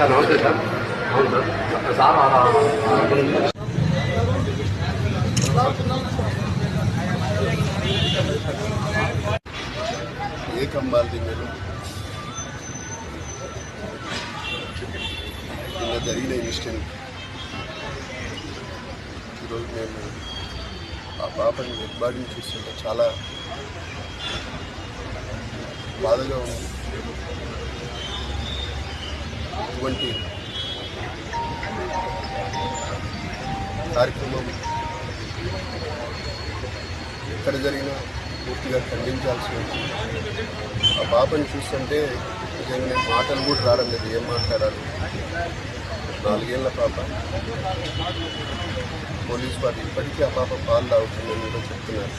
నమస్తే సార్. అవును sir. Sir ఏకంబాల్ దగ్గర నిన్న జరిగిన ఇన్సిడెంట్ ఈరోజు మేము ఆ పాపని డెడ్ బాడీని చూస్తుంటే చాలా బాధగా ఉంది. ఇటువంటి కార్యక్రమం ఎక్కడ జరిగినా పూర్తిగా ఖండించాల్సి ఉంది. ఆ పాపని చూస్తుంటే నిజంగా మాటలు కూడా రావడం లేదు, ఏం మాట్లాడాలి. 4 ఏళ్ల పాప. పోలీసు వారు ఇప్పటికీ ఆ పాప పాలు తాగుతుందని కూడా చెప్తున్నారు.